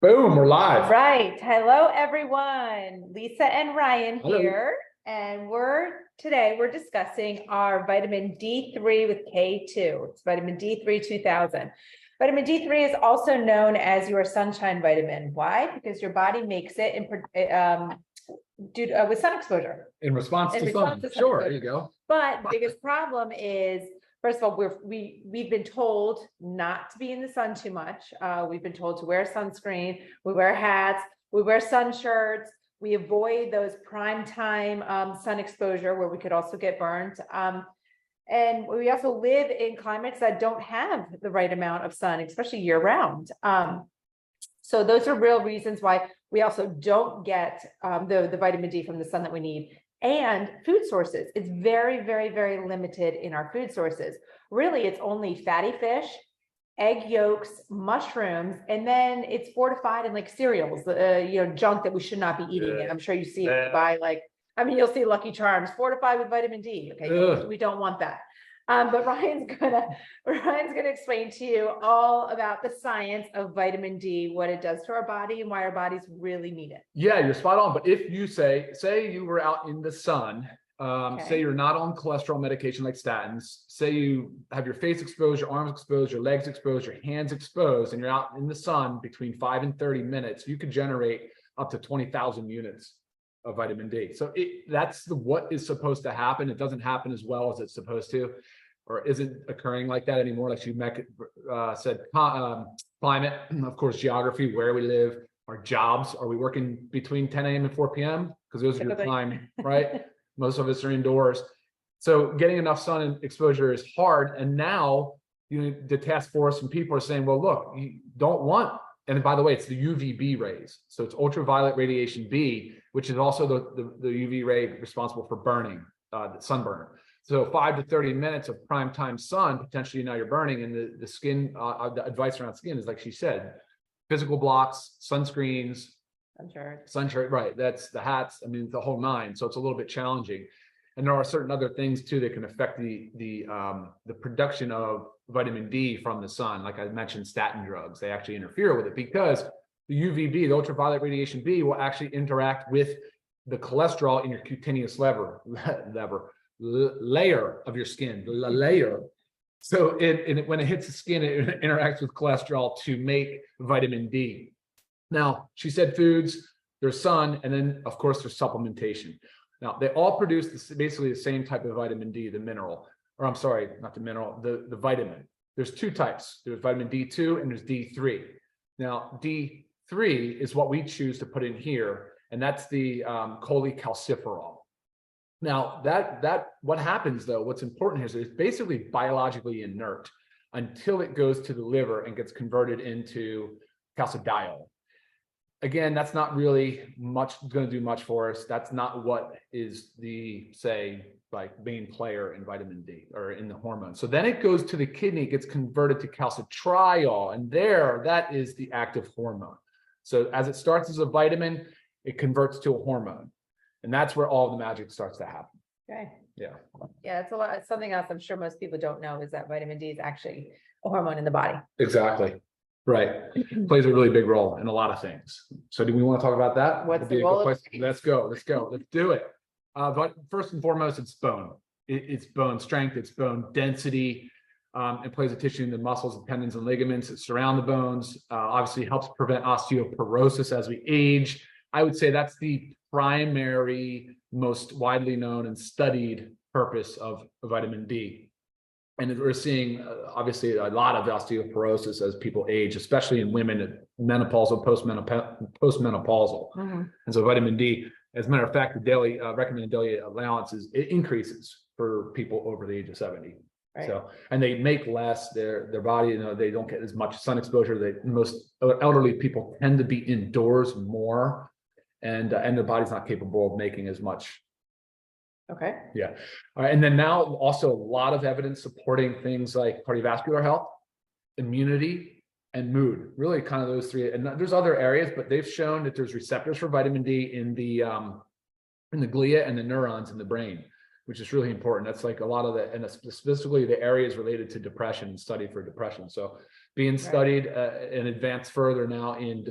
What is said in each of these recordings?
Boom, we're live. Right. Hello, everyone. Lisa and Ryan Hello. here. And today we're discussing our vitamin D3 with K2. It's vitamin D3 2000. Vitamin D3 is also known as your sunshine vitamin. Why? Because your body makes it with sun exposure. In response to sun. Sure, Exposure. There you go. But the biggest problem is, first of all, we've been told not to be in the sun too much. We've been told to wear sunscreen, we wear hats, we wear sun shirts, we avoid those prime time sun exposure where we could also get burned. And we also live in climates that don't have the right amount of sun, especially year round. So those are real reasons why we also don't get the vitamin D from the sun that we need. And food sources, it's very, very, very limited in our food sources. Really, it's only fatty fish, egg yolks, mushrooms, and then it's fortified in like cereals, junk that we should not be eating. And I'm sure you see it by you'll see Lucky Charms fortified with vitamin D. Okay, we don't want that. But Ryan's gonna explain to you all about the science of vitamin D, what it does to our body, and why our bodies really need it. Yeah, you're spot on. But if you say you were out in the sun, say you're not on cholesterol medication like statins, say you have your face exposed, your arms exposed, your legs exposed, your hands exposed, and you're out in the sun between 5 and 30 minutes, you could generate up to 20,000 units of vitamin D. So that's what is supposed to happen. It doesn't happen as well as it's supposed to, or isn't occurring like that anymore. Like you said, climate, of course, geography, where we live, our jobs. Are we working between 10 a.m. and 4 p.m.? Because those are your time, right? Most of us are indoors. So getting enough sun exposure is hard. And now the task force and people are saying, well, look, you don't want, and by the way, it's the UVB rays. So it's ultraviolet radiation B, which is also the UV ray responsible for burning, sunburn. So 5 to 30 minutes of prime time sun, potentially now you're burning, and the skin, the advice around skin is like she said, physical blocks, sunscreens, sun shirt, right? That's the hats. I mean, the whole nine. So it's a little bit challenging. And there are certain other things too that can affect the production of vitamin D from the sun. Like I mentioned, statin drugs, they actually interfere with it because the UVB, the ultraviolet radiation B, will actually interact with the cholesterol in your cutaneous layer of your skin, layer. So when it hits the skin, it interacts with cholesterol to make vitamin D. Now, she said foods, there's sun, and then of course there's supplementation. Now, they all produce basically the same type of vitamin D, the mineral, or I'm sorry, not the mineral, the vitamin. There's two types. There's vitamin D2 and there's D3. Now, D3 is what we choose to put in here, and that's the cholecalciferol. Now, what happens though, what's important here is it's basically biologically inert until it goes to the liver and gets converted into calcidiol. Again, that's not really going to do much for us. That's not what is the, main player in vitamin D or in the hormone. So then it goes to the kidney, it gets converted to calcitriol, and that is the active hormone. So as it starts as a vitamin, it converts to a hormone. And that's where all the magic starts to happen. Okay. Yeah. Yeah, it's a lot. Something else I'm sure most people don't know is that vitamin D is actually a hormone in the body. Exactly. Right. Plays a really big role in a lot of things. So do we want to talk about that? What's the role? Let's go. Let's do it. But first and foremost, it's bone. It's bone strength. It's bone density. It plays a tissue in the muscles, the tendons, and ligaments that surround the bones. Obviously helps prevent osteoporosis as we age. I would say that's the primary, most widely known and studied purpose of vitamin D. And we're seeing obviously a lot of osteoporosis as people age, especially in women, menopausal, postmenopausal. Mm-hmm. And so vitamin D, as a matter of fact, the daily recommended daily allowance it increases for people over the age of 70. Right. So, and they make less, their body, they don't get as much sun exposure. Most elderly people tend to be indoors more, and their body's not capable of making as much. Okay. Yeah. All right. And then now also a lot of evidence supporting things like cardiovascular health, immunity, and mood. Really kind of those three. And there's other areas, but they've shown that there's receptors for vitamin D in the glia and the neurons in the brain, which is really important. That's like a lot of and specifically the areas related to depression and study for depression. So being studied and advanced further now in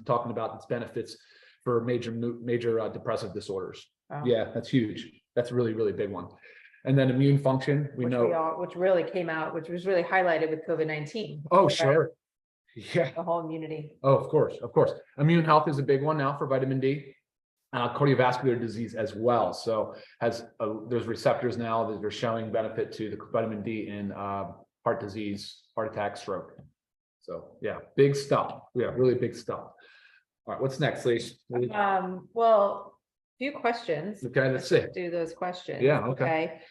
talking about its benefits for major depressive disorders. Wow. Yeah, that's huge. That's a really, really big one. And then immune function, which really came out, which was really highlighted with COVID-19. Oh, right? sure. Yeah. The whole immunity. Oh, of course, of course. Immune health is a big one now for vitamin D. Cardiovascular disease as well. So there's receptors now that are showing benefit to the vitamin D in heart disease, heart attack, stroke. So yeah, big stuff. Yeah, really big stuff. All right, what's next, Lise? Well, a few questions. Okay, let's see. Do those questions. Yeah, okay.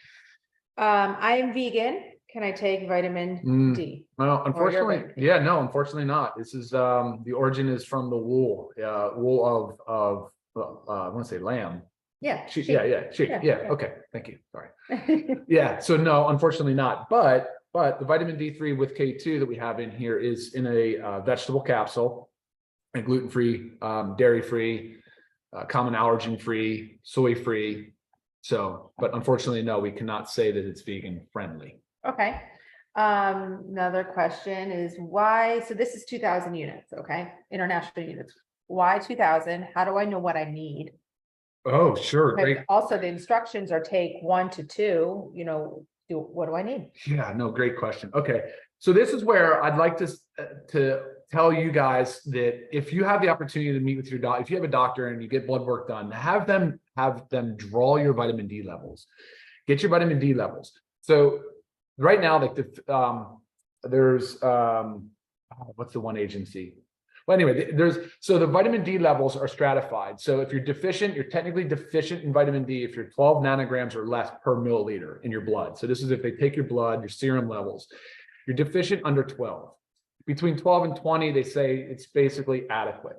I am vegan. Can I take vitamin D? Well, unfortunately, unfortunately not. This is the origin is from the wool of I want to say lamb. Yeah. Sheep. Yeah. Okay. Thank you. Sorry. Yeah. So no, unfortunately not. But the vitamin D3 with K2 that we have in here is in a vegetable capsule, and gluten-free, dairy-free, common allergen-free, soy-free. So, but unfortunately, no, we cannot say that it's vegan friendly. Okay. Another question is why, so this is 2,000 units, okay? International units. Why 2,000? How do I know what I need? Oh, sure. Great. Also, the instructions are take 1 to 2, what do I need? Yeah, no, great question. Okay. So this is where I'd like to tell you guys that if you have the opportunity to meet with your doctor, if you have a doctor and you get blood work done, have them draw your vitamin D levels, get your vitamin D levels. So right now, like there's what's the one agency? Well, anyway, so the vitamin D levels are stratified. So if you're deficient, you're technically deficient in vitamin D if you're 12 nanograms or less per milliliter in your blood. So this is if they take your blood, your serum levels. You're deficient under 12. Between 12 and 20, they say it's basically adequate.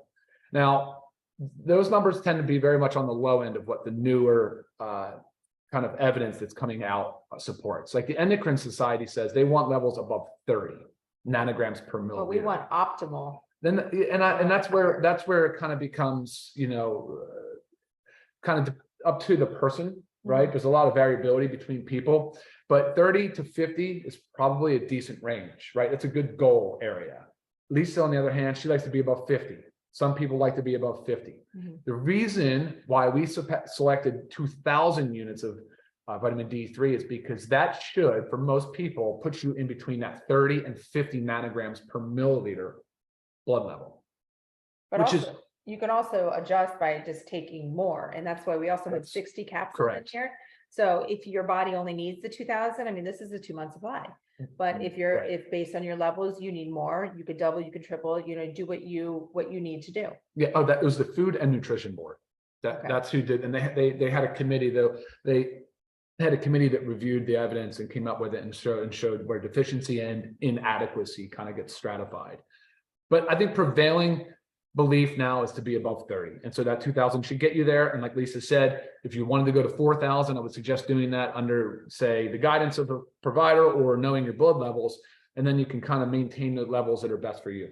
Now, those numbers tend to be very much on the low end of what the newer kind of evidence that's coming out supports. Like the Endocrine Society says they want levels above 30 nanograms per milliliter. But we want optimal. Then and that's where it kind of becomes, kind of up to the person, right? There's a lot of variability between people, but 30 to 50 is probably a decent range, right? It's a good goal area. Lisa, on the other hand, she likes to be above 50. Some people like to be above 50. The reason why we selected 2,000 units of vitamin D3 is because that should, for most people, put you in between that 30 and 50 nanograms per milliliter blood level. But you can also adjust by just taking more. And that's why we also have 60 capsules in here. So if your body only needs the 2,000, I mean, this is a 2-month supply. But if based on your levels, you need more, you could double, you could triple, do what you need to do. Yeah. Oh, that was the Food and Nutrition Board. That's who did. And they had a committee though. They had a committee that reviewed the evidence and came up with it and showed where deficiency and inadequacy kind of gets stratified. But I think prevailing belief now is to be above 30. And so that 2,000 should get you there. And like Lisa said, if you wanted to go to 4,000, I would suggest doing that under, say, the guidance of the provider or knowing your blood levels. And then you can kind of maintain the levels that are best for you.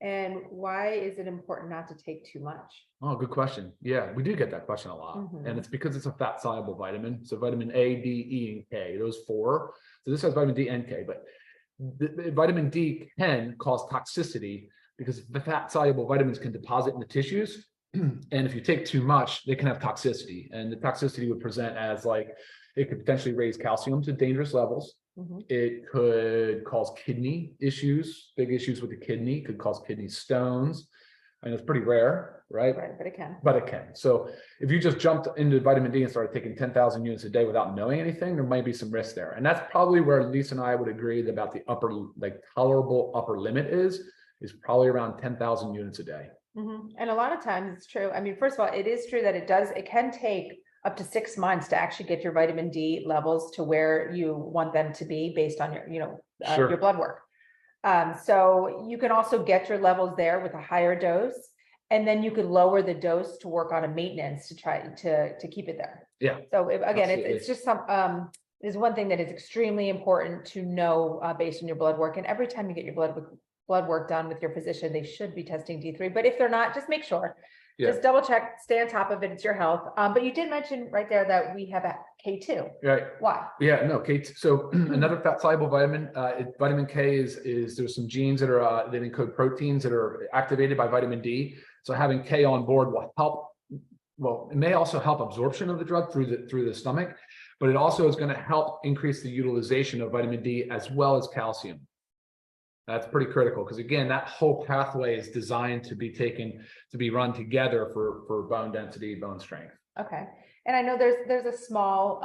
And why is it important not to take too much? Oh, good question. Yeah, we do get that question a lot. And it's because it's a fat soluble vitamin. So vitamin A, D, E, and K, those 4. So this has vitamin D and K, but the vitamin D can cause toxicity because the fat soluble vitamins can deposit in the tissues. And if you take too much, they can have toxicity. And the toxicity would present as it could potentially raise calcium to dangerous levels. It could cause kidney issues, big issues with the kidney, could cause kidney stones. And it's pretty rare, right? Right, but it can. But it can. So if you just jumped into vitamin D and started taking 10,000 units a day without knowing anything, there might be some risk there. And that's probably where Lisa and I would agree about the tolerable upper limit is probably around 10,000 units a day. And a lot of times it's true. I mean, first of all, it is true that it can take up to 6 months to actually get your vitamin D levels to where you want them to be based on your, your blood work. So you can also get your levels there with a higher dose, and then you could lower the dose to work on a maintenance to try to keep it there. Yeah. So it's just is one thing that is extremely important to know based on your blood work. And every time you get your blood work done with your physician, they should be testing D3. But if they're not, just make sure. Just double check, stay on top of it. It's your health. But you did mention right there that we have a K2. Right. Why? Yeah, no, K2. So another fat soluble vitamin, vitamin K is there's some genes that are that encode proteins that are activated by vitamin D. So having K on board will help. Well, it may also help absorption of the drug through the stomach, but it also is going to help increase the utilization of vitamin D as well as calcium. That's pretty critical because again, that whole pathway is designed to be run together for bone density, bone strength. Okay. And I know there's a small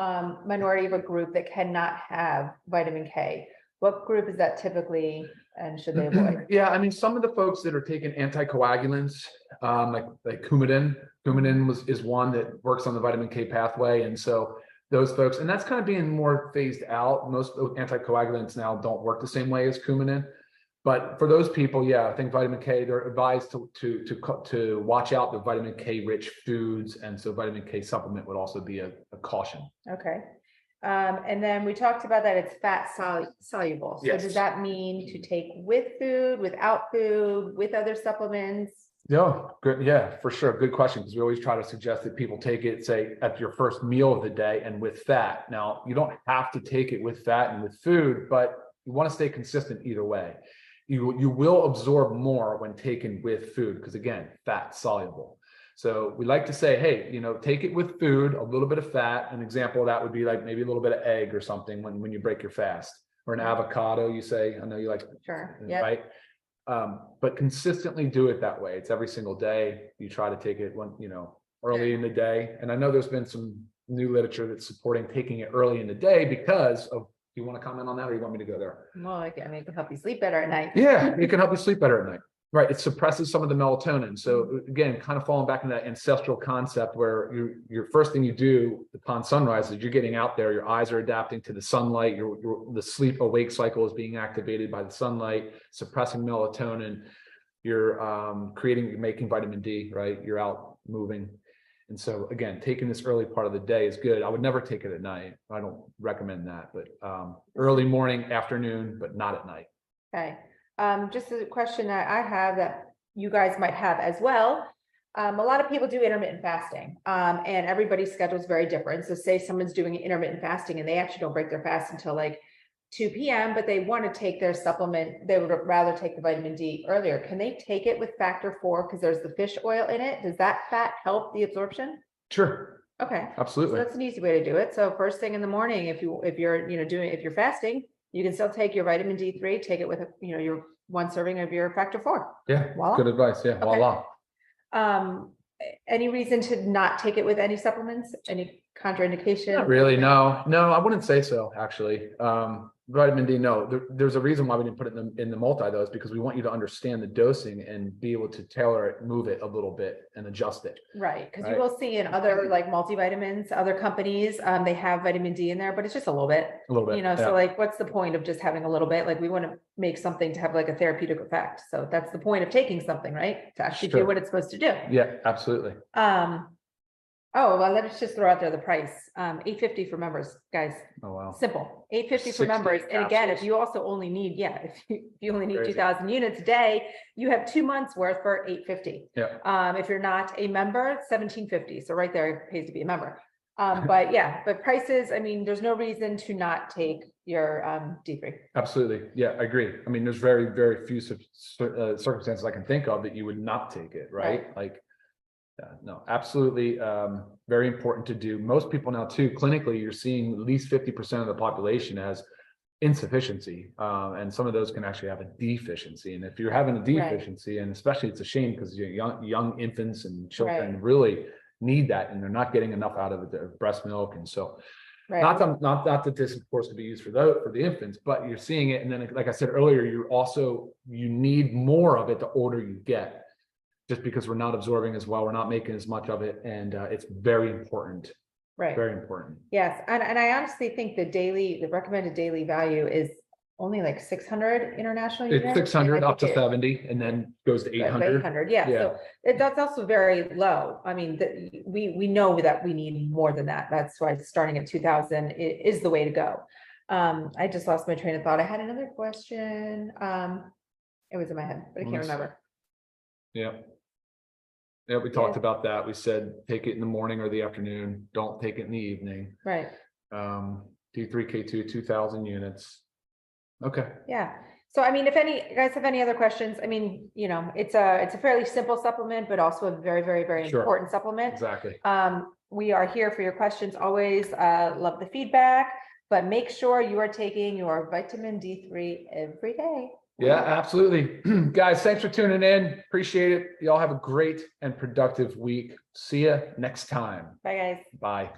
minority of a group that cannot have vitamin K. What group is that typically, and should they avoid? Yeah, I mean, some of the folks that are taking anticoagulants, like Coumadin is one that works on the vitamin K pathway, and so those folks, and that's kind of being more phased out. Most anticoagulants now don't work the same way as Coumadin. But for those people, yeah, I think vitamin K, they're advised to watch out the vitamin K rich foods. And so vitamin K supplement would also be a caution. Okay. And then we talked about that it's fat soluble. So Yes. Does that mean to take with food, without food, with other supplements? Yeah, good. Yeah, for sure. Good question. Because we always try to suggest that people take it, say, at your first meal of the day and with fat. Now, you don't have to take it with fat and with food, but you want to stay consistent either way. You will absorb more when taken with food because again, fat soluble. So we like to say, hey, take it with food, a little bit of fat. An example of that would be like maybe a little bit of egg or something when you break your fast, or an avocado. You say, I know you like, sure, right? But consistently do it that way. It's every single day. You try to take it early in the day. And I know there's been some new literature that's supporting taking it early in the day because of. You want to comment on that, or you want me to go there? Well, it can help you sleep better at night. Yeah, it can help you sleep better at night. Right. It suppresses some of the melatonin. So again, kind of falling back in that ancestral concept where your first thing you do upon sunrise is you're getting out there, your eyes are adapting to the sunlight, the sleep awake cycle is being activated by the sunlight, suppressing melatonin, you're making vitamin D, right? You're out moving. And so again, taking this early part of the day is good. I would never take it at night. I don't recommend that, but early morning, afternoon, but not at night. Okay. Just a question that I have that you guys might have as well. A lot of people do intermittent fasting, and everybody's schedule is very different. So say someone's doing intermittent fasting and they actually don't break their fast until like 2 p.m., but they want to take their supplement. They would rather take the vitamin D earlier. Can they take it with factor 4 because there's the fish oil in it? Does that fat help the absorption? Sure. Okay. Absolutely. So that's an easy way to do it. So first thing in the morning, if you're fasting, you can still take your vitamin D3, take it with your 1 serving of your factor 4. Yeah. Voila. Good advice. Yeah. Okay. Voila. Any reason to not take it with any supplements? Any contraindication? Not really. No, I wouldn't say so, actually. Vitamin D, no. There's a reason why we didn't put it in the multi-dose, because we want you to understand the dosing and be able to tailor it, move it a little bit and adjust it. Right. Because you will see in other like multivitamins, other companies, they have vitamin D in there, but it's just a little bit. A little bit. So like, what's the point of just having a little bit? Like we want to make something to have like a therapeutic effect. So that's the point of taking something, right? To actually do what it's supposed to do. Yeah, absolutely. Oh, well, let's just throw out there the price. $8.50 for members, guys. Oh, wow. Simple. $8.50 for members. And again, if you also only need, if you only need 2,000 units a day, you have 2 months worth for $8.50. Yeah. If you're not a member, $17.50. So right there, it pays to be a member. But prices, I mean, there's no reason to not take your D3. Absolutely. Yeah, I agree. I mean, there's very, very few circumstances I can think of that you would not take it, right? Like, no, absolutely. Very important to do. Most people now too, clinically, you're seeing at least 50% of the population has insufficiency. And some of those can actually have a deficiency. And if you're having a deficiency, and especially it's a shame because young infants and children really need that, and they're not getting enough out of the breast milk. And so not that this of course could be used for the infants, but you're seeing it. And then, like I said earlier, you need more of it the older you get. Just because we're not absorbing as well, we're not making as much of it, and it's very important. Right. Very important. Yes, and I honestly think the recommended daily value is only like 600 international units. It's 600 up to 70, and then goes to 800. 800, yeah. So that's also very low. I mean, we know that we need more than that. That's why starting at 2,000 is the way to go. I just lost my train of thought. I had another question. It was in my head, but I can't remember. Yeah. Yeah, we talked about that. We said, take it in the morning or the afternoon. Don't take it in the evening. Right. D3K2, 2,000 units. Okay. Yeah. So, I mean, if you guys have any other questions, I mean, you know, it's a fairly simple supplement, but also a very, very, very important supplement. Exactly. We are here for your questions. Always love the feedback, but make sure you are taking your vitamin D3 every day. Yeah, absolutely. Guys, thanks for tuning in. Appreciate it. Y'all have a great and productive week. See you next time. Bye, guys. Bye.